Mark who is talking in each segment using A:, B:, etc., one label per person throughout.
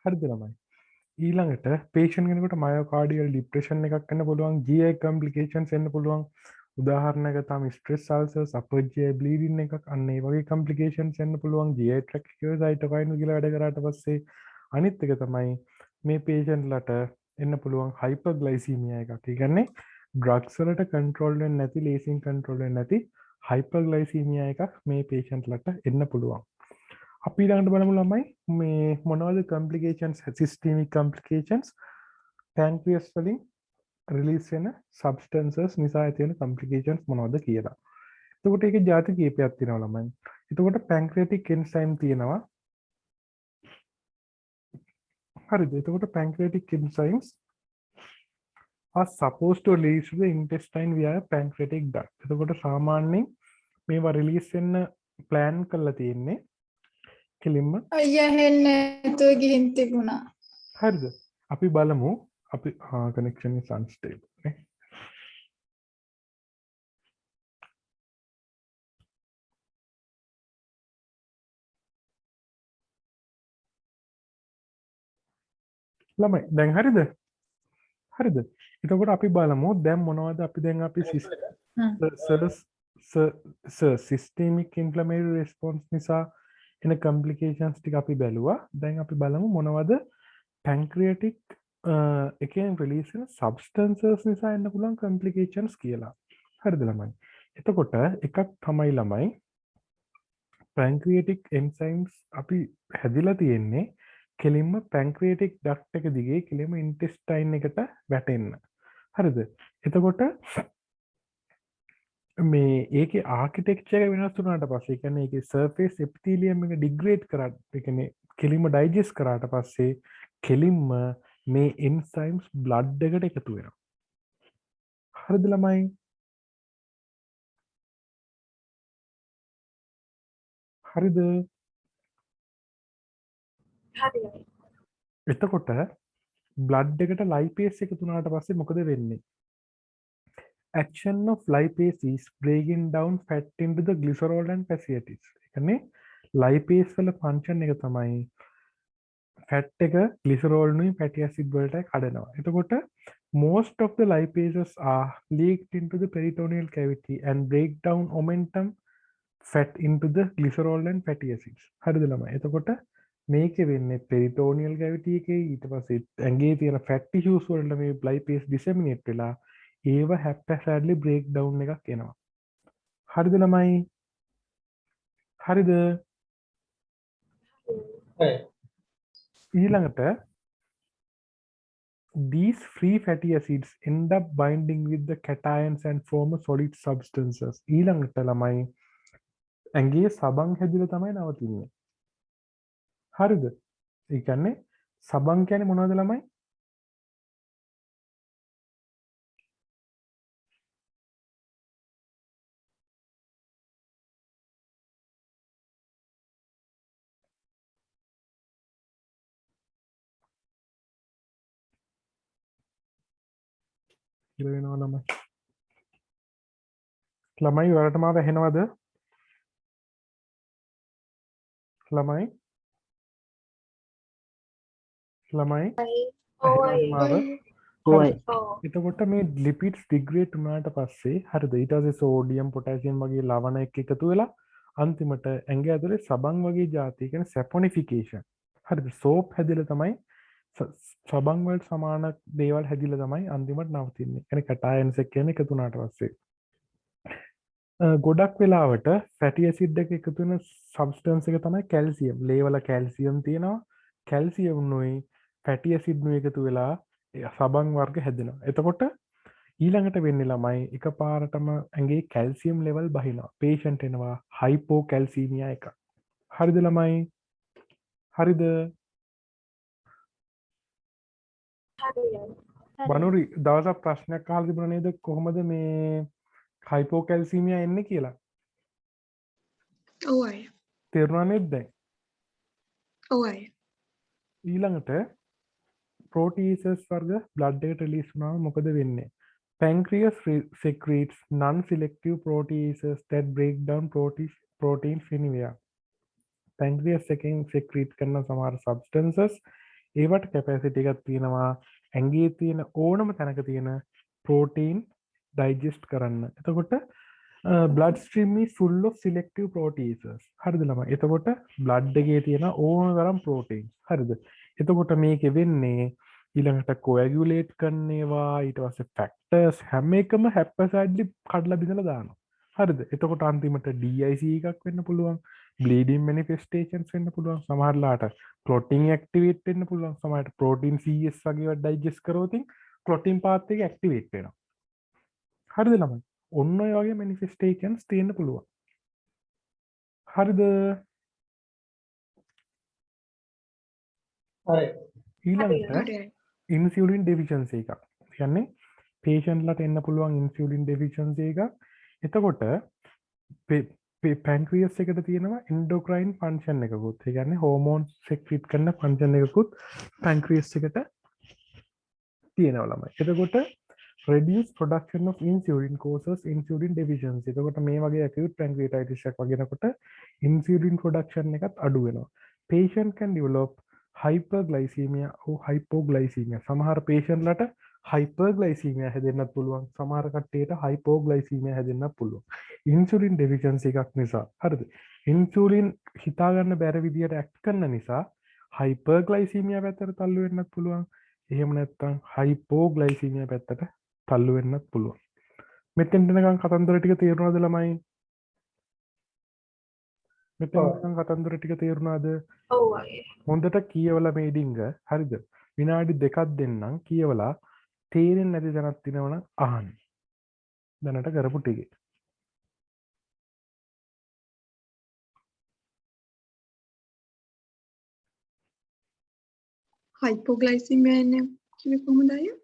A: හරිද ළමයි? ඊළඟට patient කෙනෙකුට myocardial depression එකක් වෙන්න පුළුවන්, GI complications එන්න පුළුවන්. උදාහරණයකට තමයි stress ulcers, upper GI bleeding එකක්, අන්න ඒ වගේ complications එන්න පුළුවන්. GI tract එකේ cytokine කියලා වැඩ කරාට පස්සේ අනිත් එක තමයි මේ patient ලට එන්න පුළුවන් hyperglycemia එකක්. ඒ කියන්නේ drugs වලට control වෙන්නේ නැති, lacing control වෙන්නේ නැති hyperglycemia එකක් මේ patient ලට එන්න පුළුවන්. අපි ඊළඟට බලමු ළමයි මේ මොනවද complications, systemic complications pancreas වලින් release වෙන substances නිසා ඇති වෙන complications මොනවද කියලා. එතකොට ඒකේ ಜಾති කීපයක් තියෙනවා ළමයි. එතකොට pancreatic enzyme තියෙනවා. හරිද? එතකොට pancreatic enzymes are supposed to release to the intestine via pancreatic duct. එතකොට සාමාන්‍යයෙන් මේවා release වෙන්න plan කරලා තියෙන්නේ කෙලින්ම
B: අයියා හෙන්න නැතුව ගිහින් තිබුණා.
A: හරිද? අපි බලමු අපි connection is unstable නේ. ළමයි දැන් හරිද? හරිද? එතකොට අපි බලමු දැන් මොනවද අපි දැන් අපි systemic inflammatory response නිසා එන complications ටික අපි බැලුවා. දැන් අපි බලමු මොනවද pancreatic එකෙන් release වෙන substances නිසා එන්න පුළුවන් complications කියලා. හරිද ළමයි? එතකොට එකක් තමයි ළමයි pancreatic enzymes අපි හැදිලා තියෙන්නේ කෙලින්ම pancreatic duct එක දිගේ කෙලින්ම intestine එකට වැටෙන්න. හරිද? එතකොට මේ ඒකේ ආකිටෙක්චර් එක වෙනස් වුණාට පස්සේ, කියන්නේ ඒකේ surface epithelium එක degrade කරාට, ඒ කියන්නේ කෙලින්ම digest කරාට පස්සේ කෙලින්ම මේ enzymes blood එකට එකතු වෙනවා. හරිද ළමයි? හරිද?
B: හරියි.
A: එතකොට blood එකට lipase එකතු වුණාට පස්සේ මොකද වෙන්නේ? Action of lipase is breaking down fat into the glycerol and fatty acids. ඒ කියන්නේ lipase වල function එක තමයි fat එක glycerol නුයි fatty acid වලට කඩනවා. එතකොට most of the lipases are leaked into the peritoneal cavity and break down momentum fat into the glycerol and fatty acids. හරිද ළමයි? එතකොට මේකේ වෙන්නේ peritoneal cavity එකේ ඊට පස්සේ ඇඟේ තියෙන fat tissues වලට මේ lipase disseminate වෙලා ඒව haphazardly break down එකක් එනවා. හරිද ළමයි? හරිද? ඊළඟට these free fatty acids end up binding with the cations and form a solid substances. ඊළඟට ළමයි ඇඟේ සබන් හැදිලා තමයි නවතින්නේ. හරිද? ඒ කියන්නේ සබන් කියන්නේ මොනවද ළමයි? කියලා වෙනවා ළමයි. ළමයි වලට මාව ඇහෙනවද? ළමයි ළමයි ඇහෙනවද මාව? එතකොට මේ ලිපිඩ්ස් ඩිග්‍රේඩ් වුණාට පස්සේ හරිද ඊට පස්සේ සෝඩියම් පොටෑසියම් වගේ ලවණ එකතු වෙලා අන්තිමට ඇඟ ඇතුලේ සබන් වගේ જાති කියන්නේ සැපොනිෆිකේෂන්. හරිද? සෝප් හැදිලා තමයි සබන් වලට සමාන දේවල් හැදිලා තමයි අන්තිමට නවතින්නේ. කියන්නේ කටායන්ස් එක කියන්නේ එකතු වුණාට පස්සේ. ගොඩක් වෙලාවට ෆැටි ඇසිඩ් එක එකතු වෙන සබ්ස්ටන්ස් එක තමයි කැල්සියම්. ලේ වල කැල්සියම් තියෙනවා. කැල්සියම් නුයි ෆැටි ඇසිඩ් නුයි එකතු වෙලා සබන් වර්ග හැදෙනවා. එතකොට ඊළඟට වෙන්නේ ළමයි එකපාරටම ඇඟේ කැල්සියම් ලෙවල් බහිනවා. පේෂන්ට් එනවා හයිපෝකැල්සීමියා එකක්. හරිද ළමයි? හරිද? බනුරි දවසක් ප්‍රශ්නයක් අහලා තිබුණා නේද? කොහොමද මේ හයිපෝකැල්සීමියා එන්නේ කියලා?
B: ඔව් අය.
A: තේරුණා නේද දැන්?
B: ඔවයි.
A: ඊළඟට proteases වර්ග blood එකට release වුණාම මොකද වෙන්නේ? Pancreas secretes non-selective proteases that break down proteins anywhere. Pancreas එකෙන් secrete කරන සමහර substances ඒවට capacity එකක් තියෙනවා ඇඟේ තියෙන ඕනම තැනක තියෙන protein digest කරන්න. එතකොට blood stream is full of selective proteases. හරිද ළමයි? එතකොට blood එකේ තියෙන ඕන තරම් proteins. හරිද? එතකොට මේකෙ වෙන්නේ ඊළඟට coagulate කරන්නේවා ඊට පස්සේ factors හැම එකම haphazardly කඩලා බිඳලා දානවා. හරිද? එතකොට අන්තිමට DIC එකක් වෙන්න පුළුවන්. bleeding manifestations වෙන්න පුළුවන්. සමහරලාට clotting activate වෙන්න පුළුවන්. සමහරට protein CS වගේ ඒවා digest කරොත් clotting path එක activate වෙනවා. හරිද ළමයි? ඔන්න ඔය වගේ manifestations තියෙන්න පුළුවන්. හරිද?
C: හරි.
A: ඊළඟට
B: හරියි.
A: insulin deficiency එකක්. කියන්නේ patient ලට එන්න පුළුවන් insulin deficiency එකක්. එතකොට pancreas එකට තියෙනවා endocrine function එකකුත්. ඒ කියන්නේ hormones secrete කරන function එකකුත් pancreas එකට තියෙනවා ළමයි. එතකොට reduce production of insulin causes insulin deficiency. එතකොට මේ වගේ acute pancreatitis එකක් වගේනකොට insulin production එකත් අඩු වෙනවා. Patient can develop hyperglycemia or hypoglycemia. සමහර patient ලට hyperglycemia හැදෙන්නත් පුළුවන්. සමහර කට්ටියට hypoglycemia හැදෙන්නත් පුළුවන්. insulin deficiency එකක් නිසා. හරිද? insulin හිතා ගන්න බැරි විදියට act කරන නිසා hyperglycemia පැත්තට තල්ලු වෙන්නත් පුළුවන්. එහෙම නැත්නම් hypoglycemia පැත්තට තල්ලු වෙන්නත් පුළුවන්. මෙතෙන්ට නිකන් කතන්දර ටික තේරුණාද ළමයි? මෙතෙන් කතන්දර ටික තේරුණාද?
B: ඔවයි.
A: හොඳට කියවලා මේ ඩිංග හරිද? විනාඩි 2ක් දෙන්නම් කියවලා තේරෙන්නේ නැති දැනක් තියෙනවනම් අහන්න. දැනට කරපු ටිකේ.
B: හයිපෝග්ලයිසිමියා එන්නේ කිව්වේ කොහොමද අයියා?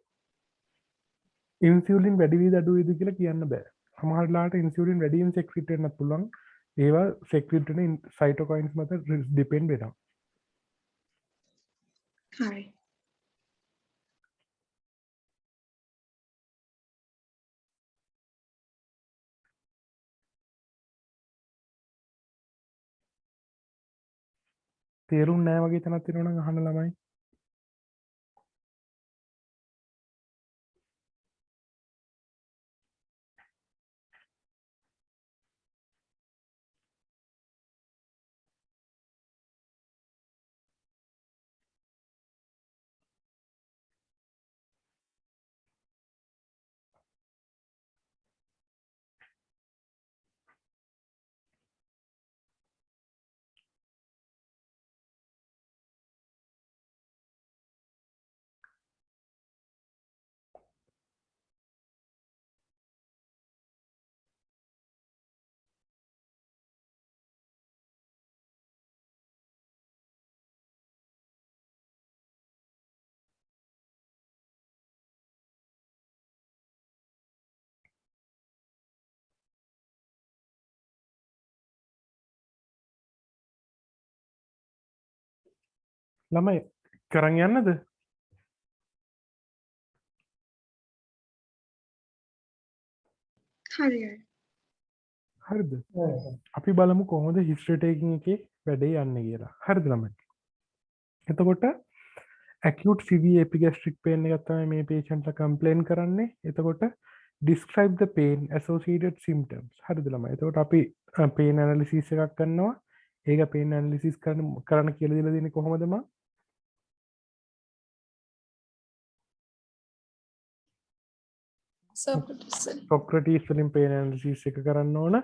A: ඉන්සියුලින් වැඩි වේද අඩු වේද කියලා කියන්න බෑ. සමහර වෙලාවට ඉන්සියුලින් වැඩියෙන් සෙක්‍රීට් වෙන්නත් පුළුවන්. ඒවා සෙක්‍රීට් වෙන සයිටෝකයින්ස් මත ඩිපෙන්ඩ් වෙනවා.
B: හරි.
A: තේරුම් නෑ වගේ තැනක් තියෙනවා නම් අහන්න ළමයි. ළමයි කරන් යන්නද?
B: හරියි.
A: හරිද? අපි බලමු කොහොමද හිස්ටරි ටේකින් එකේ වැඩේ යන්නේ කියලා. හරිද ළමයි? එතකොට acute severe epigastric pain එකක් තමයි මේ patient ලා complain කරන්නේ. එතකොට describe the pain associated symptoms. හරිද ළමයි? එතකොට අපි pain analysis එකක් කරනවා. ඒක pain analysis කරන්න කියලා දීලා දෙන්නේ කොහොමද මම? Socrates වලින් pain analysis එක කරන්න ඕන.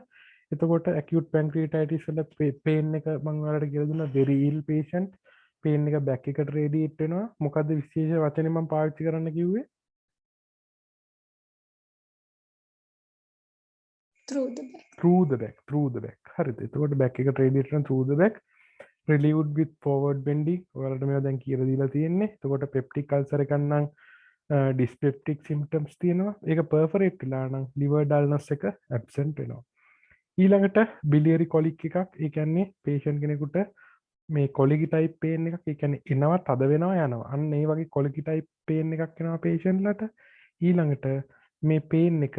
A: එතකොට acute pancreatitis වල pain එක මම ඔයාලට කියලා දුන්නා very ill patient pain එක back එකට radiate වෙනවා. මොකද්ද විශේෂ වචනේ මම පාවිච්චි කරන්න කිව්වේ?
B: through the back.
A: through the back. හරිද? එතකොට back එකට radiate වෙන through the back relieved with forward bending. ඔයාලට මේවා දැන් කියලා දීලා තියෙන්නේ. එතකොට peptic ulcer එකක් නම් dyspeptic symptoms තියෙනවා. ඒක perforate වෙලා නම් liver dullness එක absent වෙනවා. ඊළඟට biliary colic එකක්. ඒ කියන්නේ patient කෙනෙකුට මේ කොලිගි ටයිප් පේන් එකක්, ඒ කියන්නේ එනවා තද වෙනවා යනවා. අන්න ඒ වගේ කොලිගි ටයිප් පේන් එකක් එනවා පේෂන්ට්ලට. ඊළඟට මේ පේන් එක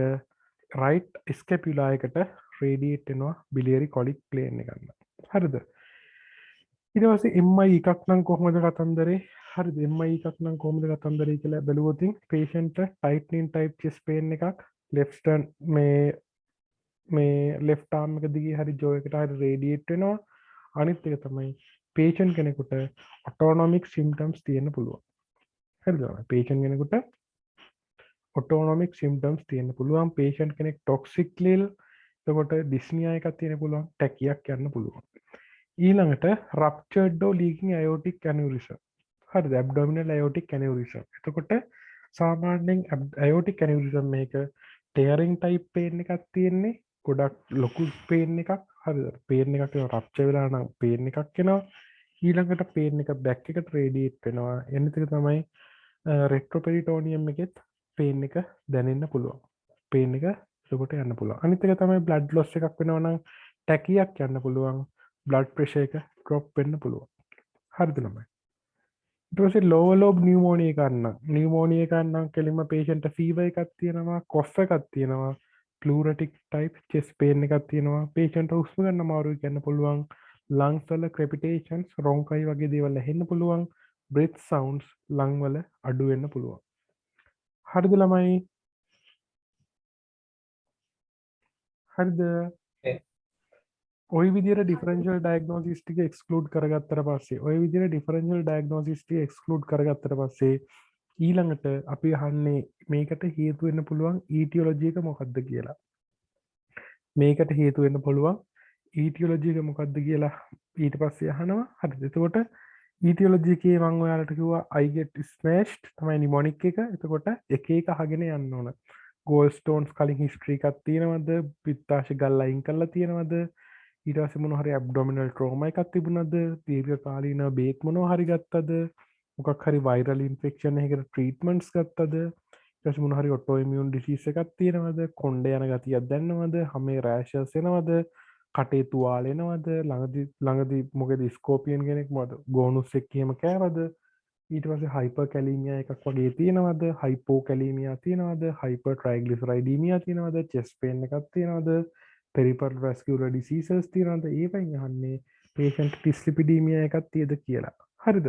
A: රයිට් ස්කැපියුලා එකට රේඩියේට් වෙනවා බිලියරි කොලික් ප්ලේන් එකකට. හරිද? ඊට පස්සේ MI එකක් නම් කොහොමද කතන්දරේ? හරිද? MI එකක් නම් කොහොමද කතන්දරේ කියලා බැලුවොත් පේෂන්ට් ටයිට්නින් ටයිප් චෙස් පේන් එකක් ලෙෆ්ට් ටර්න් මේ ලෙෆ්ට් ආර්ම් එක දිගේ හරි ජෝ එකට හරි රේඩියේට් වෙනවා. අනිත් එක තමයි පේෂන්ට් කෙනෙකුට ඔටෝනොමික් සිම්ටම්ස් තියෙන්න පුළුවන්. හරිද? පේෂන්ට් කෙනෙකුට ඔටෝනොමික් සිම්ටම්ස් තියෙන්න පුළුවන්. පේෂන්ට් කෙනෙක් ටොක්සික් ලීල්, එතකොට ඩිස්නියා එකක් තියෙන්න පුළුවන්, ටැකියක් යන්න පුළුවන්. ඊළඟට රප්චර්ඩ් or leaking aortic aneurysm. හරිද? abdominal aortic aneurysm. එතකොට සාමාන්‍යයෙන් aortic aneurysm මේක tearing type pain එකක් තියෙන්නේ. ගොඩක් ලොකු pain එකක්. හරිද? pain එකක් එනවා rupture වෙලා නම් pain එකක් එනවා. ඊළඟට pain එක back එකට radiate වෙනවා. එනිත් එක තමයි retroperitoneum එකෙත් pain එක දැනෙන්න පුළුවන්. pain එක එතකොට යන්න පුළුවන්. අනිත් එක තමයි blood loss එකක් වෙනවා නම් ටැකියක් යන්න පුළුවන්. බ්ලඩ් ප්‍රෙෂර් එක ඩ්‍රොප් වෙන්න පුළුවන්. හරිද ළමයි? ඊට පස්සේ lower lobe pneumonia එකක් නම් pneumonia එකක් නම් කෙලින්ම patient fever එකක් තියෙනවා, cough එකක් තියෙනවා, pleurotic type chest pain එකක් තියෙනවා, patient හුස්ම ගන්න අමාරුයි කියන්න පුළුවන්, lungs වල crepitations, bronchi වගේ දේවල් ඇහෙන්න පුළුවන්, breath sounds lung වල අඩු වෙන්න පුළුවන්. හරිද ළමයි? හරිද? ඔය විදිහට ඩිෆරෙන්ෂියල් ඩයග්නොසිස් ටික එක්ස්ක්ලූඩ් කරගත්තට පස්සේ ඔය විදිහට ඩිෆරෙන්ෂියල් ඩයග්නොසිස් ටික එක්ස්ක්ලූඩ් කරගත්තට පස්සේ ඊළඟට අපි අහන්නේ මේකට හේතු වෙන්න පුළුවන් ඊටියොලොජි එක මොකක්ද කියලා. මේකට හේතු වෙන්න පුළුවන් ඊටියොලොජි එක මොකක්ද කියලා ඊට පස්සේ අහනවා. හරිද? එතකොට ඊටියොලොජි එකේ මම ඔයාලට කිව්වා I get smashed තමයි නිමොනික් එක. එතකොට එක එක අහගෙන යන්න ඕන. ගෝල් ස්ටෝන්ස් කලින් හිස්ටරි එකක් තියෙනවද? පිත්තාශ ගල් අයින් කරලා තියෙනවද? ඊට පස්සේ මොන හරි ඇබ්ඩොමිනල් ට්‍රෝමා එකක් තිබුණාද? දීර්ඝකාලීන බේත් මොනවා හරි ගත්තද? මොකක් හරි වයිරල් ඉන්ෆෙක්ෂන් එකකට ට්‍රීට්මන්ට්ස් ගත්තද? ඊට පස්සේ මොන හරි ඔටෝ ඉමියුන් ඩිසීස් එකක් තියෙනවද? කොණ්ඩේ යන ගතියක් දැනෙනවද? හමේ රෑෂස් එනවද? කටේ තුවාල එනවද? ළඟදී මොකද ස්කෝපියන් කෙනෙක් මොකද ගෝනුස් එක්ක එහෙම කෑවද? ඊට පස්සේ හයිපර් කැලීමියා එකක් වගේ තියෙනවද? හයිපෝ කැලීමියා තියෙනවද? හයිපර් ට්‍රයිග්ලිසරයිඩීමියා තියෙනවද? චෙස්ට් පේන් එකක් තියෙනවද? පෙරිපර් වැස්කියුලර් ඩිසීසස් තියෙනවද? ඒවෙන් අහන්නේ patient ඩිස්ලිපිඩීමියා එකක් තියෙද කියලා. හරිද?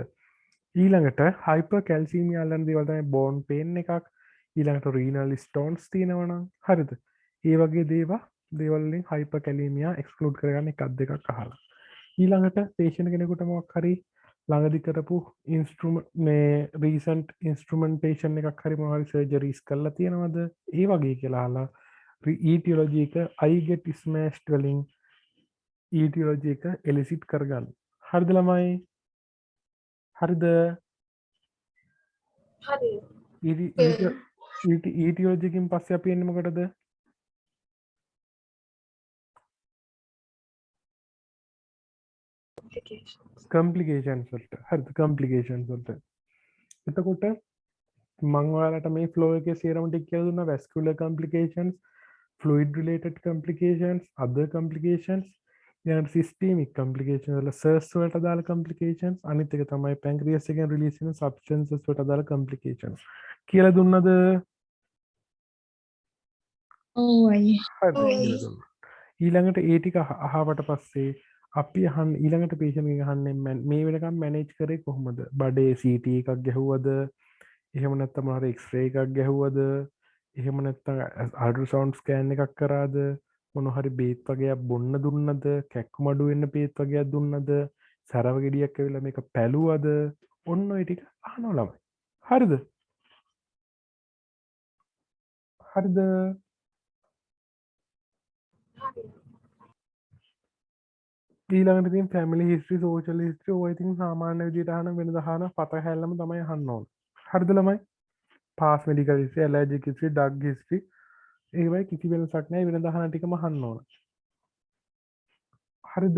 A: ඊළඟට හයිපර් කැල්සිමියා යන දේවල් තමයි බෝන් පේන් එකක්. ඊළඟට රීනල් ස්ටෝන්ස් තියෙනවා නම් හරිද? ඒ වගේ දේවල් වලින් හයිපර් කැලීමියා එක්ස්ක්ලූඩ් කරගන්න එකක් දෙකක් අහලා. ඊළඟට patient කෙනෙකුට මොකක් හරි ළඟදි කරපු මේ රීසන්ට් ඉන්ස්ට්‍රුමන්ටේෂන් එකක් හරි මොනවා හරි සර්ජරිස් කරලා තියෙනවද? ඒ වගේ කියලා අහලා ඊටියොලොජි එක I get smashed වලින් ඊටියොලොජි එක එලිසිට් කරගන්න. හරිද ළමයි? හරිද?
B: හරි.
A: ඊටියොලොජි එකකින් පස්සේ අපි එන්නේ මොකටද? කම්ප්ලිකේෂන්ස් වලට. හරිද? කම්ප්ලිකේෂන්ස් වලට. එතකොට මම ඔයාලට මේ ෆ්ලෝ එකේ සියරම ටික කියලා දුන්නා. වැස්කියුලර් කම්ප්ලිකේෂන්ස්, fluid related complications, other complications, ඊළඟට systemic complications වල SIRS වලට අදාළ complications, අනිත් එක තමයි pancreas එකෙන් release වෙන substances වලට අදාළ complications කියලා දුන්නද?
C: ඔව් අයියේ.
A: හරිද? කියලා දුන්නා. ඊළඟට ඒ ටික අහවට පස්සේ අපි අහන්නේ ඊළඟට patient එකෙන් අහන්නේ මේ වෙනකම් manage කරේ කොහොමද? බඩේ CT එකක් ගැහුවද? එහෙම නැත්නම් මොනවා x-ray එකක් ගැහුවද? එහෙම නැත්නම් අල්ට්‍රාසවුන්ඩ් ස්කෑන් එකක් කරාද? මොන හරි බේත් වගේක් බොන්න දුන්නද? කැක්කුම අඩු වෙන්න බේත් වගේක් දුන්නද? සරව ගෙඩියක් ඇවිල්ලා මේක පැලුවද? ඔන්න ඔය ටික අහනවා ළමයි. හරිද? හරිද? ඊළඟට තියෙන ෆැමිලි හිස්ටරි, සෝෂල් හිස්ටරි ඔය ඉතින් සාමාන්‍ය විදිහට අහන වෙනද අහන පත හැල්ලම තමයි අහන්න ඕන. හරිද ළමයි? Past medical history, allergic history, drug history ඒවයි කිසි වෙනසක් නැහැ. වෙනද අහන ටිකම අහන්න ඕන. හරිද?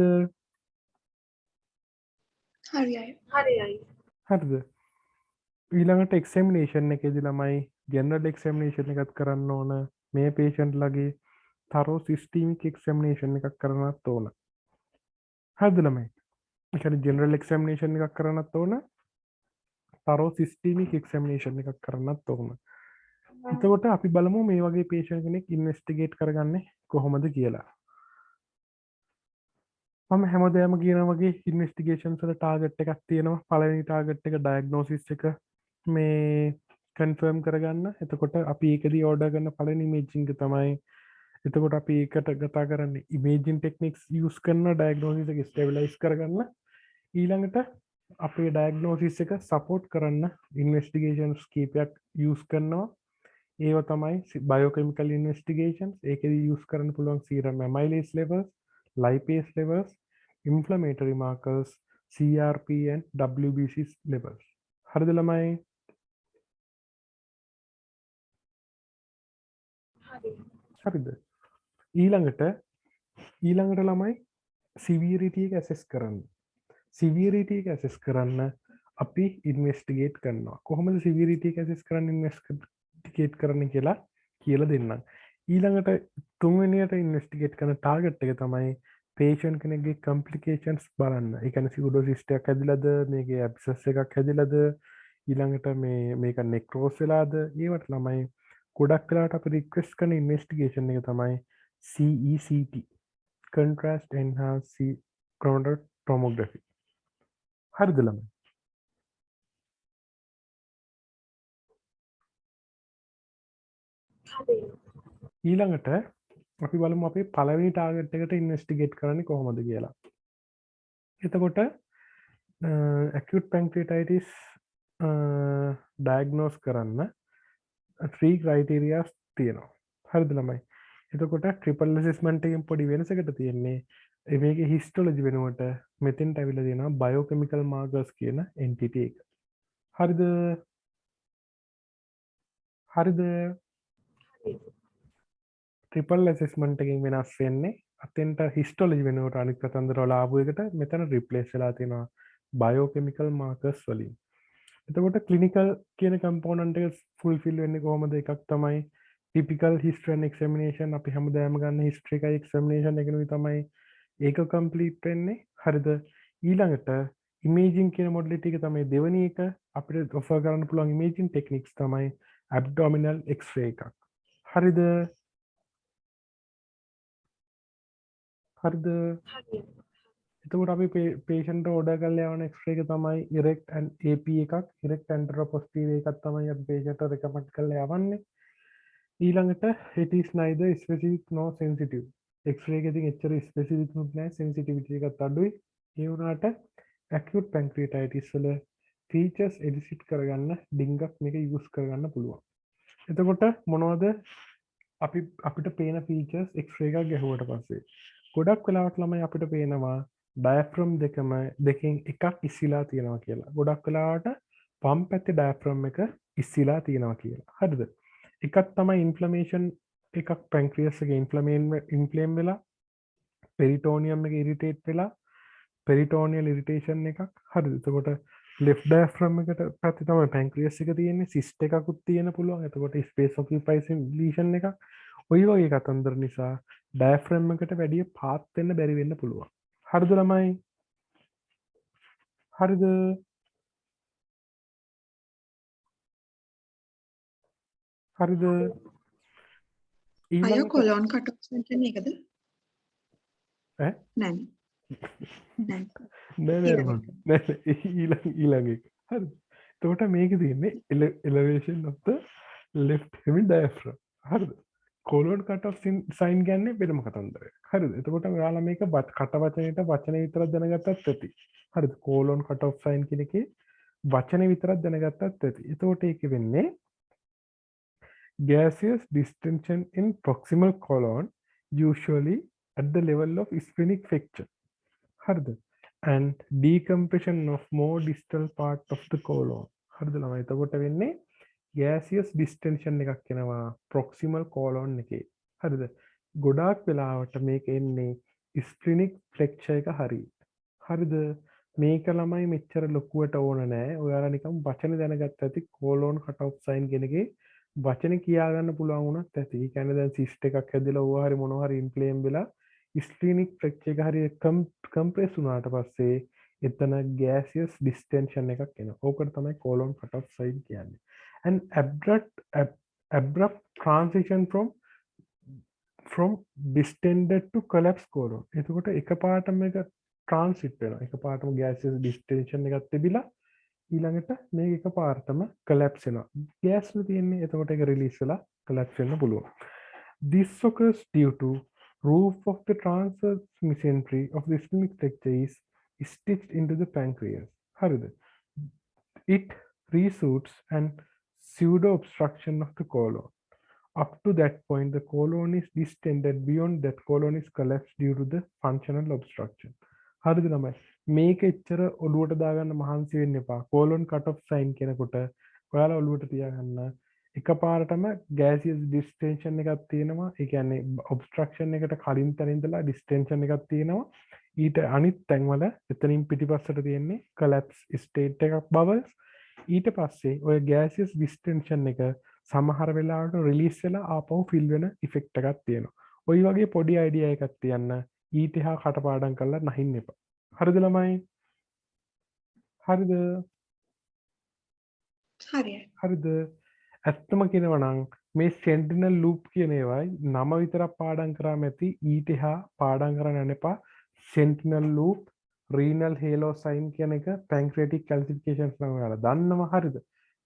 B: හරියි.
A: හරිද? ඊළඟට එක්සැමිනේෂන් එකේදී ළමයි ජෙනරල් එක්සැමිනේෂන් එකක් කරන්න ඕන. මේ patient ලගේ thorough systemic examination එකක් කරන්නත් ඕන. හරිද ළමයි? ඒ කියන්නේ ජෙනරල් එක්සැමිනේෂන් එකක් කරන්නත් ඕන, තරෝ සිස්ටීමික් එක්සැමිනේෂන් එකක් කරන්නත් ඕන. එතකොට අපි බලමු මේ වගේ පේෂන් කෙනෙක් ඉන්වෙස්ටිගේට් කරගන්නේ කොහොමද කියලා. මම හැමදේම කියන වගේ ඉන්වෙස්ටිගේෂන් වල ටාගට් එකක් තියෙනවා. පළවෙනි ටාගට් එක ඩයග්නෝසිස් එක මේ කන්ෆර්ම් කරගන්න. එතකොට අපි ඒකදී ඕඩර් කරන පළවෙනි ඉමේජින්గ్ තමයි. එතකොට අපි ඒකට කතා කරන්නේ ඉමේජින් ටෙක්නික්ස් යූස් කරන ඩයග්නෝසිස් එක ස්ටෙබිලයිස් කරගන්න. ඊළඟට අපේ ඩයග්නෝසිස් එක සපෝට් කරන්න ඉන්වෙස්ටිගේෂන්ස් කීපයක් යූස් කරනවා. ඒව තමයි බයෝකෙමිකල් ඉන්වෙස්ටිගේෂන්ස්. ඒකෙදී යූස් කරන්න පුළුවන් serum amylase levels, lipase levels, inflammatory markers, CRP and WBC levels. හරිද ළමයි? හරිද? ඊළඟට ළමයි severity එක assess කරන්න. severity එක assess කරන්න අපි investigate කරනවා. කොහොමද severity එක assess කරන්න investigate කරන්න කියලා දෙන්නම්. ඊළඟට තුන්වෙනියට ඉන්වෙස්ටිගේට් කරන ටාගට් එක තමයි පේෂන්ට් කෙනෙක්ගේ කම්ප්ලිකේෂන්ස් බලන්න. ඒ කියන්නේ සියුඩෝසිස්ට් එකක් හැදිලාද, මේකේ ඇබ්සස් එකක් හැදිලාද, ඊළඟට මේක නෙක්‍රෝස් වෙලාද, ඒවට ළමයි ගොඩක් වෙලාවට අපි රික්වෙස්ට් කරන ඉන්වෙස්ටිගේෂන් එක තමයි CECT, contrast enhanced coronary tomography. හරිද ළමයි? ඊළඟට අපි බලමු අපේ පළවෙනි ටාගට් එකට ඉන්වෙස්ටිගේට් කරන්නේ කොහොමද කියලා. එතකොට acute pancreatitis diagnose කරන්න 3 criteria තියෙනවා. හරිද ළමයි? එතකොට triple assessment එකෙන් පොඩි වෙනසකට තියෙන්නේ මේකේ histology වෙනුවට මෙතෙන්ට අවිලා තියෙනවා biochemical markers කියන entity එක. හරිද? හරිද? ට්‍රිපල් ඇසෙස්මන්ට් එකකින් වෙනස් වෙන්නේ අතෙන්ට හිස්ටොලොජි වෙනුවට අනිත් කතන්දර වල ආපු එකට මෙතන රිප්ලේස් වෙලා තියෙනවා බයෝකෙමිකල් මාකර්ස් වලින්. එතකොට ක්ලිනිකල් කියන කම්පෝනන්ට් එක ෆුල්ෆිල් වෙන්නේ කොහොමද? එකක් තමයි ටිපිකල් හිස්ටරි ඇන්ඩ් එක්සැමිනේෂන්. අපි හැමදාම ගන්න හිස්ටරි එකයි එක්සැමිනේෂන් එකනුයි තමයි ඒක කම්ප්ලීට් වෙන්නේ. හරිද? ඊළඟට ඉමේජින් කියන මොඩලිටි එක තමයි දෙවෙනි එක. අපිට ඔෆර් කරන්න පුළුවන් ඉමේජින් ටෙක්නික්ස් තමයි ඇබ්ඩොමිනල් එක්ස්රේ එකක්. හරිද? හරිද? එතකොට අපි පේෂන්ට ඕඩර් කරලා යවන එක්ස්රේ එක තමයි ඉරෙක්ට් ඇන්ඩ් AP එකක්. ඉරෙක්ට් ඇන්ටරෝ පොස්ටීරියර් එකක් තමයි අපි පේෂන්ට රෙකමන්ඩ් කරලා යවන්නේ. ඊළඟට it is neither specific nor sensitive. X-ray එකකින් එච්චර ස්පෙસિෆික් නුත් නැහැ, සෙන්සිටිවිටි එකත් අඩුයි. ඒ වුණාට acute pancreatitis වල ෆීචර්ස් එලිසිට් කරගන්න ඩිංගක් මේක යූස් කරගන්න පුළුවන්. එතකොට මොනවද අපිට පේන ෆීචර්ස් එක්ස්රේ එකක් ගැහුවට පස්සේ? ගොඩක් වෙලාවට ළමයි අපිට පේනවා ඩයෆ්‍රම් දෙකෙන් එකක් ඉස්සිලා තියෙනවා කියලා. ගොඩක් වෙලාවට වම් පැත්තේ ඩයෆ්‍රම් එක ඉස්සිලා තියෙනවා කියලා. හරිද? එකක් තමයි ඉන්ෆ්ලමේෂන් එකක් පැන්ක්‍රියස් එකේ ඉන්ෆ්ලේම් වෙලා පෙරිටෝනියම් එක ඉරිටේට් වෙලා පෙරිටෝනියල් ඉරිටේෂන් එකක්. හරිද? එතකොට left diaphragm එකට පැත්තේ තමයි පැන්ක්‍රියස් එක තියෙන්නේ. සිස්ට් එකකුත් තියෙන පුළුවන්. එතකොට ස්පේස් ඔකියුපයිස් ලීෂන් එකක්. ඔය වගේ කතන්දර නිසා ඩයෆ්‍රම් එකට වැඩිය පාත් වෙන්න බැරි වෙන්න පුළුවන්. හරිද ළමයි? හරිද? හරිද?
B: අය කොලොන් කට් ඔෆ් සෙන්ටර් එකද?
A: ඈ?
B: නෑ. නෑ.
A: නෑ ඊළඟ එක. හරිද? එතකොට මේකේ තියෙන්නේ elevation of the left hemi diaphragm. හරිද? කොලොන් කට් ඔෆ් සයින් ගන්නේ වෙනම කතන්දරයක්. හරිද? එතකොට ඔයාලා මේක කට වචනයට වචන විතරක් දැනගත්තත් ඇති. හරිද? කොලොන් කට් ඔෆ් සයින් කියන එකේ වචන විතරක් දැනගත්තත් ඇති. එතකොට ඒක වෙන්නේ gaseous distension in proximal colon usually at the level of splenic flexure. හරිද? And decompression of more distal part of the colon. හරිද ළමයි? එතකොට වෙන්නේ gaseous distension එකක් එනවා proximal colon එකේ. හරිද? ගොඩාක් වෙලාවට මේක එන්නේ splenic flexure එක හරියි. හරිද? මේක ළමයි මෙච්චර ලොකුවට ඕන නෑ. ඔයාලා නිකන් වචන දැනගත්ත ඇති colon cut off sign කියන එකේ වචන කියා ගන්න පුළුවන් වුණත් ඇති. ඒ කියන්නේ දැන් සිස්ට් එකක් හැදිලා ඕවා හරි මොනවා හරි ඉන්ෆ්ලේම් වෙලා ස්ප්ලීනික් ෆ්‍රැක්චර් එක හරි කම්ප්‍රෙස් වුණාට පස්සේ එතන gaseous distension එකක් එනවා. ඕකට තමයි colon cut off site කියන්නේ. And abrupt transition from distended to collapse colon. එතකොට එකපාරටම එක transit වෙනවා. එකපාරටම gaseous distension එකක් තිබිලා ඊළඟට මේක එකපාරටම collapse වෙනවා. gas නේ තියෙන්නේ. එතකොට ඒක release වෙලා collapse වෙන්න පුළුවන්. This occurs due to roof of the transverse mesentery of the sphenic structure is stitched into the pancreas. හරිද? It results and pseudo obstruction of the colon. Up to that point, the colon is distended. Beyond that, colon is collapsed due to the functional obstruction. හරිද ළමයි? මේක එච්චර ඔලුවට දාගන්න මහන්සි වෙන්න එපා. colon cut off sign කෙනකොට ඔයාලා ඔලුවට තියාගන්න එකපාරටම gaseous distension එකක් තියෙනවා. ඒ කියන්නේ obstruction එකට කලින් තැන ඉඳලා distension එකක් තියෙනවා. ඊට අනිත් තැන්වල එතනින් පිටිපස්සට තියෙන්නේ collapse state එකක් bubbles. ඊට පස්සේ ඔය gaseous distension එක සමහර වෙලාවට රිලීස් වෙලා ආපහු ෆිල් වෙන ඉෆෙක්ට් එකක් තියෙනවා. ඔය වගේ පොඩි අයිඩියා එකක් තියන්න ඊට එහා කටපාඩම් කරලා නැහින්න එපා. හරිද ළමයි? හරිද?
B: හරියි.
A: හරිද? ඇත්තම කියනවා නම් මේ sentinel loop කියන ඒවායි නම විතරක් පාඩම් කරාම ඇති ඊට එහා පාඩම් කරන්න යන්න එපා. sentinel loop, renal halo sign කියන එක pancreatic calcifications නම් ඔයාලා දන්නවා. හරිද?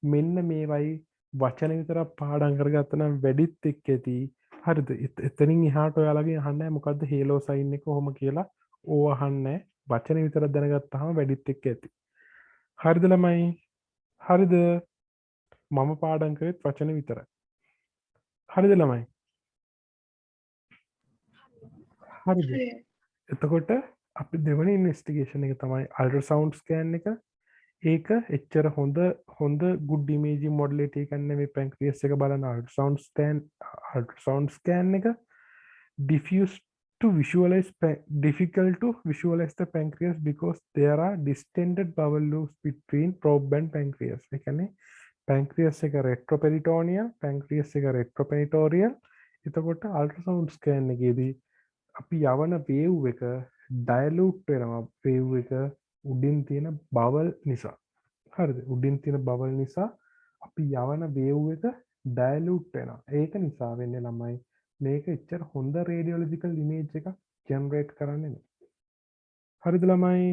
A: මෙන්න මේවයි වචන විතරක් පාඩම් කරගත්තා නම් වැඩිත් එක්ක ඇති. හරිද? එතනින් එහාට ඔයාලගෙන් අහන්නේ මොකද්ද හේලෝ සයින් එක කොහොම කියලා. ඕව අහන්නේ වචන විතරක් දැනගත්තාම වැඩිත් එක්ක ඇති. හරිද ළමයි? හරිද? මම පාඩම් කරෙත් වචන විතරයි. හරිද ළමයි? හරිද? එතකොට අපි දෙවෙනි ඉන්වෙස්ටිගේෂන් එක තමයි අල්ට්‍රාසවුන්ඩ් ස්කෑන් එක. ඒක එච්චර හොඳ good imaging modality එකක් නෙවෙයි pancreas එක බලන ultrasound scan එක diffuse to visualize difficult to visualize the pancreas because there are distended bowel loops between probe and pancreas. ඒ කියන්නේ pancreas එක retroperitoneal, pancreas එක retroperitoneal. එතකොට ultrasound scan එකේදී අපි යවන wave එක dilute වෙනවා wave එක උඩින් තියෙන බවල් නිසා. හරිද? උඩින් තියෙන බවල් නිසා අපි යවන වේව් එක ඩයලූට් වෙනවා. ඒක නිසා වෙන්නේ ළමයි මේක එච්චර හොඳ රේඩියොලොජිකල් ඉමේජ් එකක් ජෙනරේට් කරන්නේ නැහැ. හරිද ළමයි?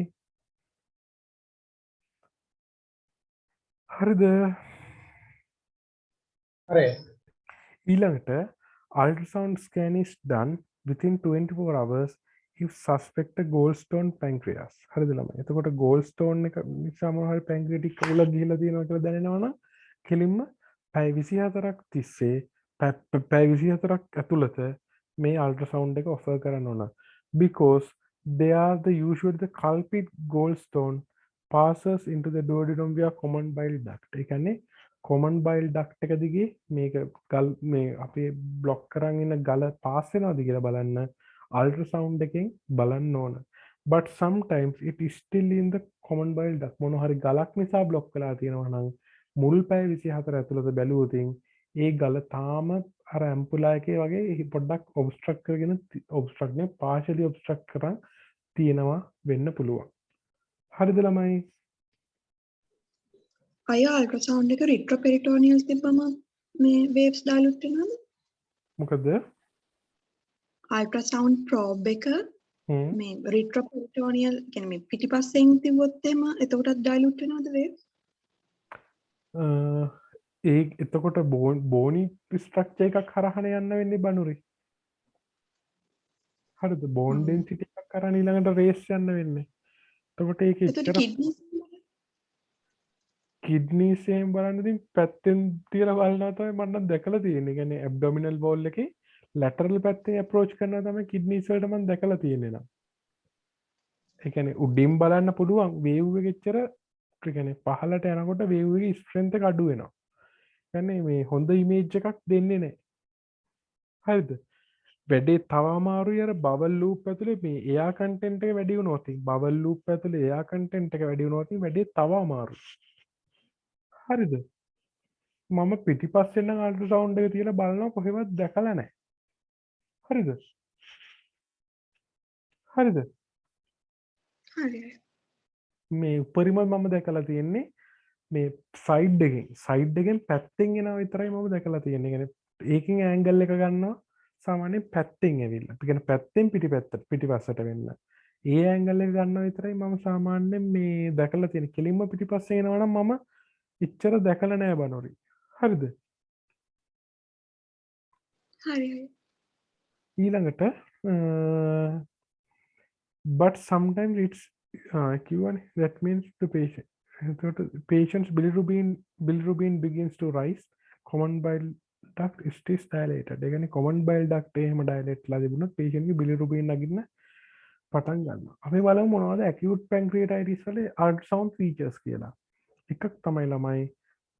A: හරිද?
D: හරි.
A: ඊළඟට ultrasound scan is done within 24 hours if suspected gallstone pancreas. හරිද ළමයි? එතකොට gallstone එක නිසා මොනවා හරි pancreatic කවුලක් ගිහිලා තියෙනවා කියලා දැනෙනවා නම් කෙලින්ම පැය 24ක් තිස්සේ පැය 24ක් ඇතුළත මේ ultrasound එක offer කරන්න ඕන. Because they are the usually the culprit gallstone passes into the duodenum via common bile duct. ඒ කියන්නේ common bile duct එක දිගේ මේක ගල් මේ අපේ බ්ලොක් කරන් ඉන්න ගල පාස් වෙනවද කියලා බලන්න ultrasound එකෙන් බලන්න ඕන. But sometimes it is still in the common bile duct. මොනවා හරි ගලක් නිසා බ්ලොක් වෙලා තියෙනවා නම් මුල් පැය 24 ඇතුළත බැලුවොත් ඒ ගල තාම අර ඇම්පුලා එකේ වගේ පොඩ්ඩක් ඔබස්ට්‍රක්ට් කරගෙන ඔබස්ට්‍රක්ට් නේ partially obstruct කරන් තියෙනවා වෙන්න පුළුවන්. හරිද ළමයි?
B: අය අල්ට්‍රාසවුන්ඩ් එක රිට්‍රෝපෙරිටෝනියල් තිබ්බම මේ වේව්ස් ඩයිලුට් වෙනවද?
A: මොකද?
B: අල්ට්‍රාසවුන්ඩ් ප්‍රෝබ් එක මේ රිට්‍රෝපෙරිටෝනියල් කියන්නේ මේ පිටිපස්සෙන් තිබ්බොත් එහෙම එතකොටත් ඩයිලුට් වෙනවද වේව්ස්?
A: ඒ එතකොට බෝනි ස්ට්‍රක්චර් එකක් හරහානේ යන්න වෙන්නේ බණුරේ. හරිද? බෝන් ඩෙන්සිටි එකක් කරන් ඊළඟට රේස් යන්න වෙන්නේ. එතකොට ඒක
B: එතකොට
A: කිඩ්නීස් එහෙම බලන්න ඉතින් පැත්තෙන් තියලා බලනවා තමයි මම නම් දැකලා තියෙන්නේ. කියන්නේ ඇබ්ඩොමිනල් වෝල් එකේ ලැටරල් පැත්තෙන් අප්‍රෝච් කරනවා තමයි කිඩ්නීස් වලට මම දැකලා තියෙන්නේ නම්. ඒ කියන්නේ උඩින් බලන්න පුළුවන් වේව් එක එච්චර ඒ කියන්නේ පහළට යනකොට වේව් එකේ ස්ට්‍රෙන්ත් එක අඩු වෙනවා. කියන්නේ මේ හොඳ ඉමේජ් එකක් දෙන්නේ නැහැ. හරිද? වැඩේ තව අමාරුයි අර බබල් ලූප් ඇතුලේ මේ එයා කන්ටෙන්ට් එක වැඩි වුණොත් බබල් ලූප් ඇතුලේ එයා කන්ටෙන්ට් එක වැඩි වුණොත් වැඩේ තව අමාරුයි. හරිද? මම පිටිපස්සෙන් නම් අල්ට්‍රාසවුන්ඩ් එක තියලා බලනවා කොහෙවත් දැකලා නැහැ. හරිද? හරිද?
B: හරි.
A: මේ උපරිම මම දැකලා තියෙන්නේ මේ සයිඩ් එකෙන් පැත්තෙන් එනවා විතරයි මම දැකලා තියෙන්නේ. يعني ඒකෙන් ඇන්ගල් එක ගන්නවා සාමාන්‍යයෙන් පැත්තෙන් ඇවිල්ලා. ඒ කියන්නේ පැත්තෙන් පිටිපස්සට වෙන්න. ඒ ඇන්ගල් එක ගන්නවා විතරයි මම සාමාන්‍යයෙන් මේ දැකලා තියෙන්නේ. කෙලින්ම පිටිපස්සේ එනවා නම් මම එච්චර දැකලා නෑ බනෝරි. හරිද?
B: හරි.
A: ඊළඟට but sometimes it's Q1 that means the patient. Patient's bilirubin begins to rise. Common bile duct is dilated. ඒ කියන්නේ common bile duct එහෙම dilate ලා තිබුණොත් patient ගේ bilirubin නගින්න පටන් ගන්නවා. අපි බලමු මොනවද acute pancreatitis වල ultrasound features කියලා. එකක් තමයි ළමයි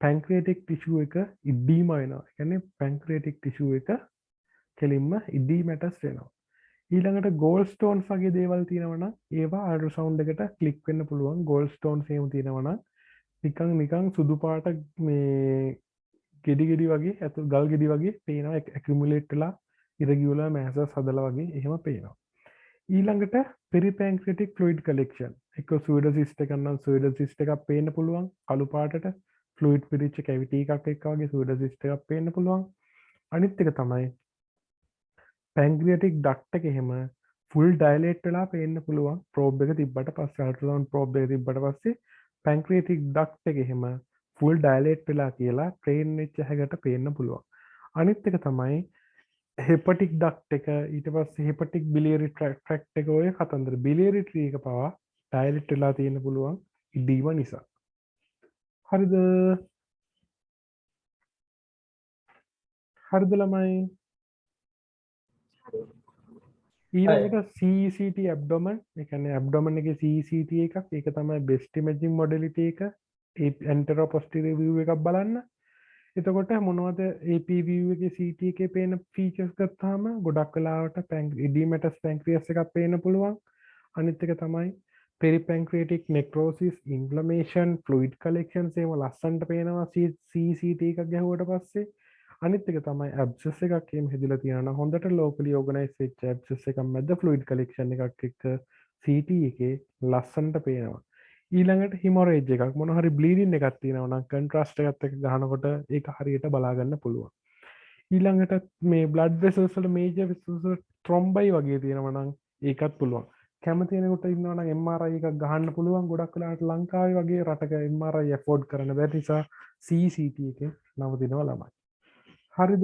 A: pancreatic tissue එක edema වෙනවා. ඒ කියන්නේ pancreatic tissue එක කෙලින්ම edematous වෙනවා. ඊළඟට ගෝල් ස්ටෝන්ස් වගේ දේවල් තියෙනවා නම් ඒවා අල්ට්‍රාසවුන්ඩ් එකට ක්ලික් වෙන්න පුළුවන්. ගෝල් ස්ටෝන්ස් එහෙම තියෙනවා නම් නිකන් සුදු පාට මේ ගෙඩි වගේ අතු ගල් ගෙඩි වගේ පේනවා ඇකියුමුලේට් වෙලා ඉරගියුලර් මෑසස් හදලා වගේ එහෙම පේනවා. ඊළඟට පෙරිපැන්ක්‍රියටික් ෆ්ලුයිඩ් කලෙක්ෂන් එක සුයිඩෝසිස්ට් එකක් නම් සුයිඩෝසිස්ට් එකක් පේන්න පුළුවන් කළු පාටට ෆ්ලුයිඩ් පිරිච්ච කැවිටි එකක් එක්ක වගේ සුයිඩෝසිස්ට් එකක් පේන්න පුළුවන්. අනිත් එක තමයි පැන්ක්‍රියටික් ඩක්ට් එක එහෙම ෆුල් ඩයලේට් වෙලා පේන්න පුළුවන් ප්‍රෝබ් එක තිබ්බට පස්සේ අල්ට්‍රාසවුන්ඩ් ප්‍රෝබ් එක තිබ්බට පස්සේ පැන්ක්‍රියටික් ඩක්ට් එක එහෙම ෆුල් ඩයලේට් වෙලා කියලා ට්‍රේන් වෙච්ච හැකට පේන්න පුළුවන්. අනිත් එක තමයි හෙපටික් ඩක්ට් එක ඊට පස්සේ හෙපටික් බිලියරි ට්‍රැක්ට් එක ඔය කතන්දර බිලියරි ට්‍රී එක පවා ඩයලේට් වෙලා තියෙන්න පුළුවන් ඉදීම නිසා. හරිද? හරිද ළමයි? ඊළඟට CECT ඇබ්ඩොමන් ඒ කියන්නේ ඇබ්ඩොමන් එකේ CECT එකක් ඒක තමයි බෙස්ට් ඉමේජින් මොඩැලිටි එක ඒ ඇන්ටරෝ පොස්ටීරියර් view එකක් බලන්න. එතකොට මොනවද AP view එකේ CT එකේ පේන ෆීචර්ස් ගත්තාම ගොඩක් වෙලාවට එඩීමැටස් පැන්ක්‍රියස් එකක් පේන්න පුළුවන්. අනිත් එක තමයි පෙරිපැන්ක්‍රියටික් නෙක්‍රෝසිස් ඉන්ෆ්ලමේෂන් ෆ්ලුයිඩ් කලෙක්ෂන්ස් ඒව ලස්සනට පේනවා CCT එකක් ගැහුවට පස්සේ. අනිත් එක තමයි ඇබ්සස් එකක් එහෙම හැදිලා තියෙනවා. හොඳට ලෝකලි ඕගනයිස් වෙච්ච ඇබ්සස් එකක් මැද ෆ්ලුයිඩ් කලෙක්ෂන් එකක් එක්ක CT එකේ ලස්සනට පේනවා. ඊළඟට හිමොරේජ් එකක් මොන හරි බ්ලීඩින් එකක් තියෙනවා නම් කන්ට්‍රාස්ට් එකත් එක්ක ගහනකොට ඒක හරියට බලා ගන්න පුළුවන්. ඊළඟට මේ බ්ලඩ් වෙසල්ස් වල මේජර් වෙසල්ස් වල ත්‍රොම්බයි වගේ තියෙනවා නම් ඒකත් පුළුවන්. කැමති කෙනෙකුට ඉන්නවා නම් MRI එකක් ගහන්න පුළුවන්. ගොඩක් වෙලාවට ලංකාවේ වගේ රටක MRI ඇෆෝඩ් කරන්න බැරි නිසා CCT එකේ නවතිනවා ළමයි. හරිද?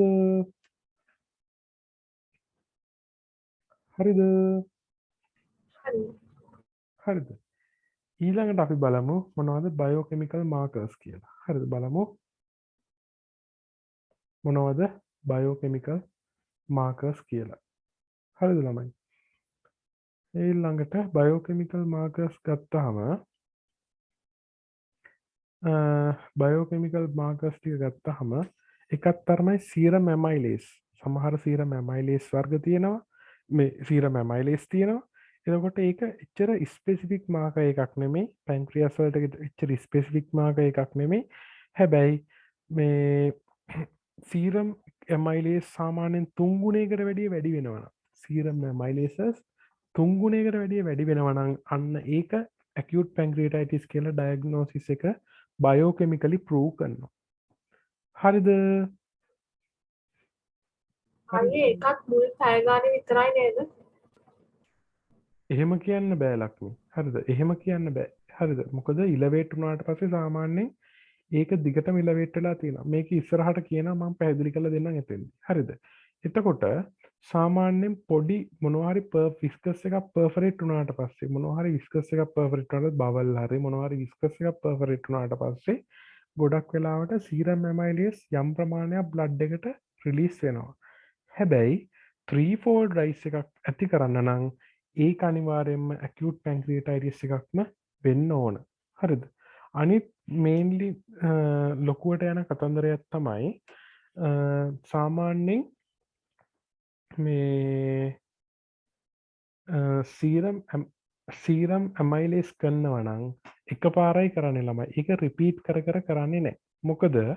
A: හරිද? හරිද? ඊළඟට අපි බලමු මොනවද බයෝකෙමිකල් මාකර්ස් කියලා. හරිද? බලමු මොනවද බයෝකෙමිකල් මාකර්ස් කියලා. හරිද ළමයි? ඊළඟට බයෝකෙමිකල් මාකර්ස් ගත්තාම බයෝකෙමිකල් මාකර්ස් ටික ගත්තාම එකක් තමයි සීරම් ඇමයිලේස්. සමහර සීරම් ඇමයිලේස් වර්ග තියෙනවා. මේ සීරම් ඇමයිලේස් තියෙනවා. එතකොට ඒක එච්චර ස්පෙසිෆික් මාකර් එකක් නෙමෙයි. පැන්ක්‍රියාස් වලට එච්චර ස්පෙසිෆික් මාකර් එකක් නෙමෙයි. හැබැයි මේ සීරම් ඇමයිලේස් සාමාන්‍යයෙන් 3 ගුණයකට වැඩිය වැඩි වෙනවා නම් සීරම් ඇමයිලේසස් 3 ගුණයකට වැඩිය වැඩි වෙනවා නම් අන්න ඒක acute pancreatitis කියලා ඩයග්නෝසිස් එක බයෝකෙමිකලි ප්‍රූව් කරනවා. හරිද?
D: අයියේ එකක් මුල් පැය ගානේ විතරයි නේද?
A: එහෙම කියන්න බෑ ලක්ෂ්මී. හරිද? එහෙම කියන්න බෑ. හරිද? මොකද ඉලෙවේට් වුණාට පස්සේ සාමාන්‍යයෙන් ඒක දිගටම ඉලෙවේට් වෙලා තියෙනවා. මේක ඉස්සරහට කියනවා මම පැහැදිලි කරලා දෙන්නම් එතෙන්දී. හරිද? එතකොට සාමාන්‍යයෙන් පොඩි මොනවා හරි විස්කස් එකක් පර්ෆරේට් වුණාට පස්සේ මොනවා හරි විස්කස් එකක් පර්ෆරේට් වුණාට බබල් හරි මොනවා හරි විස්කස් එකක් පර්ෆරේට් වුණාට පස්සේ ගොඩක් වෙලාවට සීරම් ඇමයිලේස් යම් ප්‍රමාණයක් බ්ලඩ් එකට රිලීස් වෙනවා. හැබැයි 3-fold rise එකක් ඇති කරන්න නම් ඒක අනිවාර්යයෙන්ම acute pancreatitis එකක්ම වෙන්න ඕන. හරිද? අනිත් මේන්ලි ලොකුවට යන කතන්දරයක් තමයි සාමාන්‍යයෙන් මේ සීරම් ඇමයිලේස් කරනවා නම් එකපාරයි කරන්නේ ළමයි. ඒක රිපීට් කර කර කරන්නේ නැහැ.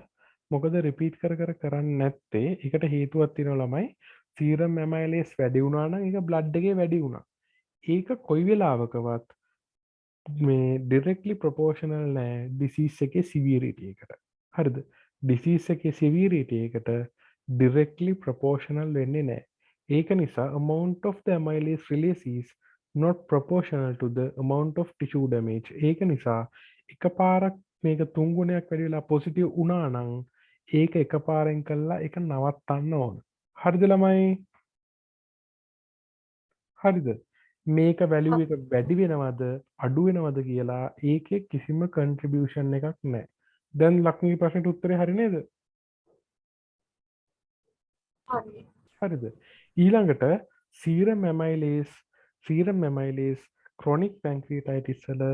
A: මොකද රිපීට් කර කර කරන්නේ නැත්තේ ඒකට හේතුවක් තියෙනවා ළමයි. සීරම් ඇමයිලේස් වැඩි වුණා නම් ඒක බ්ලඩ් එකේ වැඩි වුණා. ඒක කොයි වෙලාවකවත් මේ ඩිරෙක්ටලි ප්‍රපෝෂනල් නෑ ඩිසිස් එකේ සිවියරිටිය එකට. හරිද? ඩිසිස් එකේ සිවියරිටිය එකට ඩිරෙක්ටලි ප්‍රපෝෂනල් වෙන්නේ නෑ. ඒක නිසා amount of the amylase release is not proportional to the amount of tissue damage. ඒක නිසා එකපාරක් මේක 3 ගුණයක් වැඩි වෙලා පොසිටිව් වුණා නම් ඒක එකපාරෙන් කළා ඒක නවත්තන්න ඕන. හරිද ළමයි? හරිද? මේක වැලියු එක වැඩි වෙනවද අඩු වෙනවද කියලා ඒකේ කිසිම කන්ට්‍රිබියුෂන් එකක් නැහැ. දැන් ලක්ෂ්මී ප්‍රශ්නෙට උත්තරේ හරි නේද?
D: හරි.
A: හරිද? ඊළඟට සීරම් ඇමයිලේස් ක්‍රොනික් පැන්ක්‍රියටයිටිස් වල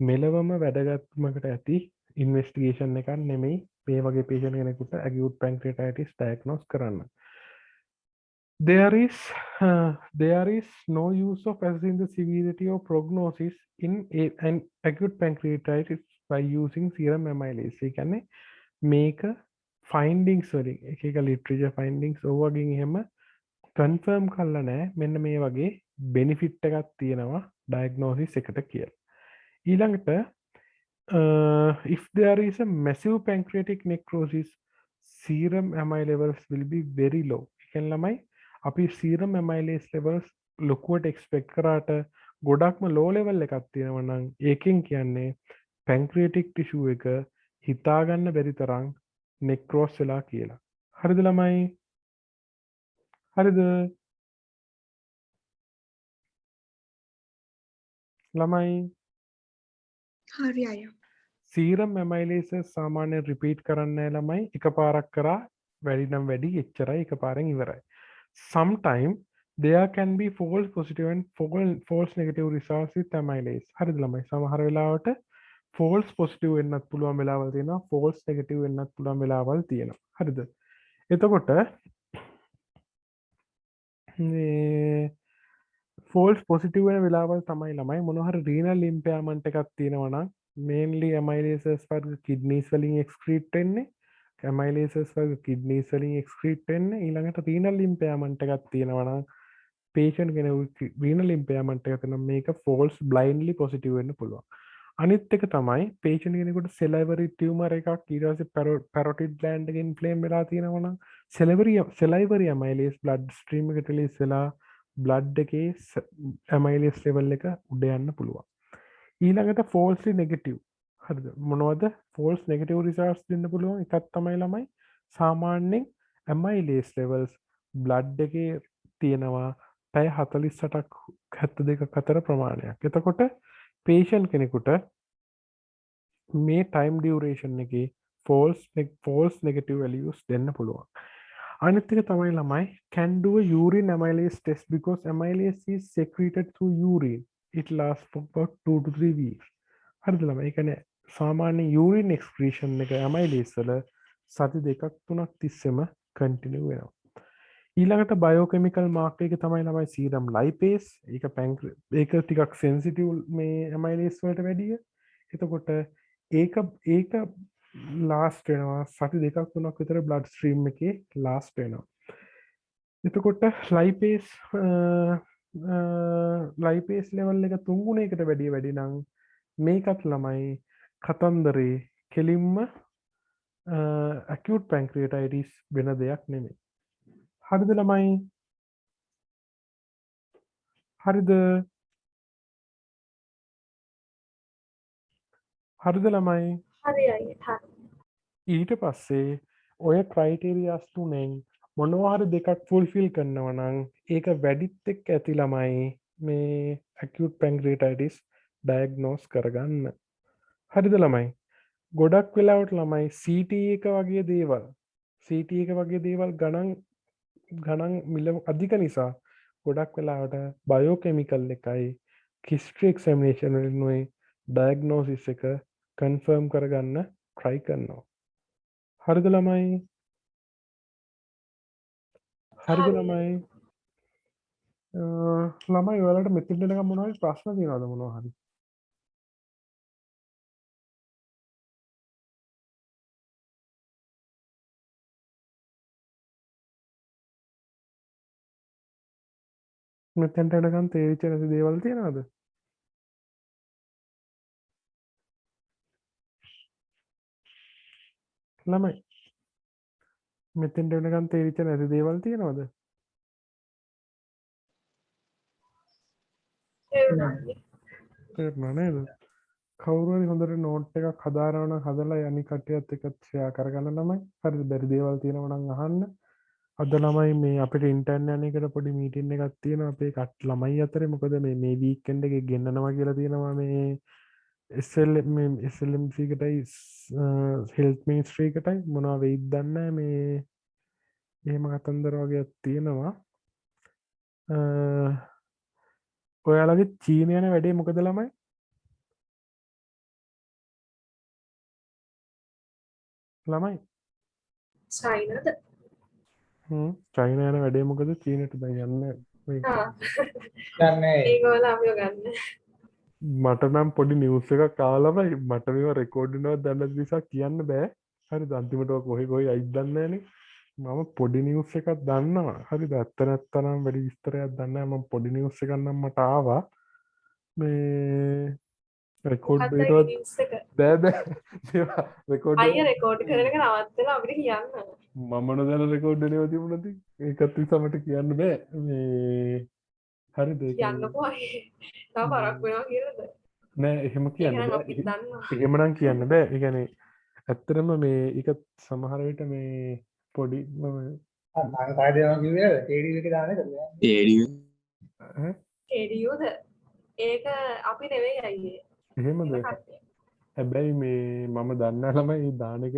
A: මෙලවම වැදගත්කමකට ඇති ඉන්වෙස්ටිගේෂන් එකක් නෙමෙයි මේ වගේ පේෂන්ට් කෙනෙකුට ඇකියුට් පැන්ක්‍රියටයිටිස් ඩයග්නෝස් කරන්න. There is no use of assessing the severity or prognosis in an acute pancreatitis by using serum amylase. ඒ කියන්නේ මේක findings වලින් එක literature findings ඕවගෙන් එහෙම confirm කරලා නැහැ මෙන්න මේ වගේ benefit එකක් තියෙනවා diagnosis එකට කියලා. ඊළඟට if there is a massive pancreatic necrosis serum amylase levels will be very low. ඒ කියන්නේ ළමයි අපි සීරම් ඇමයිලේස් ලෙවල්ස් ලොකුවට එක්ස්පෙක්ට් කරාට ගොඩක්ම ලෝ ලෙවල් එකක් තියෙනවා නම් ඒකෙන් කියන්නේ පැන්ක්‍රියටික් ටිෂු එක හිතාගන්න බැරි තරම් නෙක්‍රෝස් වෙලා කියලා. හරිද ළමයි? හරිද? ළමයි
B: හරි අයියා.
A: සීරම් ඇමයිලේසස් සාමාන්‍යයෙන් රිපීට් කරන්නේ නැහැ ළමයි. එකපාරක් කරා වැඩි නම් වැඩි එච්චරයි එකපාරෙන් ඉවරයි. Sometime there can be false positive and false negative results with amylase. හරිද ළමයි? සමහර වෙලාවට false positive වෙන්නත් පුළුවන් වෙලාවල් තියෙනවා, false negative වෙන්නත් පුළුවන් වෙලාවල් තියෙනවා. හරිද? එතකොට මේ false positive වෙන වෙලාවල් තමයි ළමයි මොනවා හරි renal impairment එකක් තියෙනවා නම් mainly amylases වර්ග kidneys වලින් excrete වෙන්නේ amylases වගේ kidneys වලින් excrete වෙන්නේ ඊළඟට renal impairment එකක් තියෙනවා නම් patient කෙනෙකුගේ renal impairment එකක් තියෙනවා මේක false blindly positive වෙන්න පුළුවන්. අනිත් එක තමයි patient කෙනෙකුට salivary tumor එකක් ඊට පස්සේ parotid gland එක inflame වෙලා තියෙනවා නම් salivary amylase blood stream එකට release වෙලා blood එකේ amylase level එක උඩ යන්න පුළුවන්. ඊළඟට falsely negative හරිද මොනවද false negative results දෙන්න පුළුවන් එකක් තමයි ළමයි සාමාන්‍යයෙන් amylase levels blood එකේ තියෙනවා පැය 48ක් 72ක් අතර ප්‍රමාණයක්. එතකොට patient කෙනෙකුට මේ time duration එකේ false negative values දෙන්න පුළුවන්. අනිත් එක තමයි ළමයි can do a urine amylase test because amylase is secreted through urine. It lasts for about 2 to 3 weeks. හරිද ළමයි? ඒ කියන්නේ සාමාන්‍ය urine excretion එක amylase වල සති දෙකක් තුනක් තිස්සෙම continue වෙනවා. ඊළඟට biochemical marker එක තමයි ළමයි serum lipase. ඒක ටිකක් sensitive මේ amylase වලට වැඩිය. එතකොට ඒක last වෙනවා සති දෙකක් තුනක් විතර blood stream එකේ last වෙනවා. එතකොට lipase level එක 3 ගුණයකට වැඩි නම් මේකත් ළමයි කතන්දරේ කෙලින්ම acute pancreatitis වෙන දෙයක් නෙමෙයි. හරිද ළමයි? හරිද? හරිද ළමයි?
D: හරි අයියා. හරි.
A: ඊට පස්සේ ඔය ක්‍රයිටේරියාස් තුනෙන් මොනවා හරි දෙකක් ෆුල්ෆිල් කරනවා නම් ඒක වැඩිත් එක්ක ඇති ළමයි මේ acute pancreatitis diagnose කරගන්න. හරිද ළමයි? ගොඩක් වෙලාවට ළමයි CT එක වගේ දේවල් ගණන් මිල අධික නිසා ගොඩක් වෙලාවට බයෝකෙමිකල් එකයි history examination වලින් diagnosis එක confirm කරගන්න try කරනවා. හරිද ළමයි? හරිද ළමයි? ළමයි ඔයාලට මෙතෙන්ට එනකම් මොනවා හරි ප්‍රශ්න තියෙනවද මොනවා හරි? මෙතෙන්ට එනකම් තේරිච්ච නැති දේවල් තියෙනවද? ළමයි මෙතෙන්ට වෙනකන් තේරිච්ච නැති දේවල් තියෙනවද? තේරුණා නේද? කවුරු හරි හොඳට නෝට් එකක් හදාරනවා නම් හදලා අනිත් කට්ටියත් එක්ක ෂෙයා කරගන්න ළමයි. හරිද? බැරි දේවල් තියෙනවා නම් අහන්න. අද ළමයි මේ අපිට ඉන්ටර්න් යන එකට පොඩි මීටින් එකක් තියෙනවා අපේ ළමයි අතරේ. මොකද මේ වීකෙන්ඩ් එකේ ගෙන්නනවා කියලා තියෙනවා මේ SLMC එකටයි හෙල්ත් මිනිස්ට්‍රී එකටයි මොනවා වෙයිද දන්නේ නැහැ. මේ එහෙම කතන්දර වගේක් තියෙනවා. ඔයාලගේ චීන යන වැඩේ මොකද ළමයි? ළමයි
D: චයිනද?
A: චයින යන වැඩේ මොකද? චීනට දැන් යන්න මේ
E: දන්නේ
D: ඒගොල්ලෝ අපිව ගන්න.
A: මට නම් පොඩි නිවුස් එකක් ආවලමයි. මට මේවා රෙකෝඩ් වෙනවා දන්න නිසා කියන්න බෑ. හරිද? අන්තිමට කොහේ කොහේ අයිත් දන්නේ නැහනේ. මම පොඩි නිවුස් එකක් දන්නවා. හරිද? ඇත්ත නැත්තනම් වැඩි විස්තරයක් දන්නේ නැහැ. මම පොඩි නිවුස් එකක් නම් මට ආවා. මේ රෙකෝඩ්
D: මොකක්ද ඒ
A: වෙනවත්
D: නිවුස් එක?
A: බෑ බෑ. මේවා රෙකෝඩ්
D: අයියා රෙකෝඩ් කරන එක නවත්තලා අපිට කියන්න.
A: මම නොදැන රෙකෝඩ් වෙනවා තිබුණාද? ඒකත් නිසා මට කියන්න බෑ. මේ හරිද? ඒක
D: කියන්නකෝ අයියේ. තව පරක් වෙනවා කියලාද?
A: නෑ එහෙම කියන්න
D: එහෙනම්
A: බෑ.
D: අපි දන්නවා.
A: එහෙමනම් කියන්න බෑ. ඒ කියන්නේ ඇත්තටම මේ ඒක සමහර විට මේ පොඩි
E: ලංකාවේ කිව්වේ ටීවී එකේ දාන එකද?
D: ඒඩියෝද? ඒක අපි නෙවෙයි අයියේ.
A: එහෙමද?
D: ඒක කට්ටිය.
A: හැබැයි මේ මම දන්න ළමයි දාන එක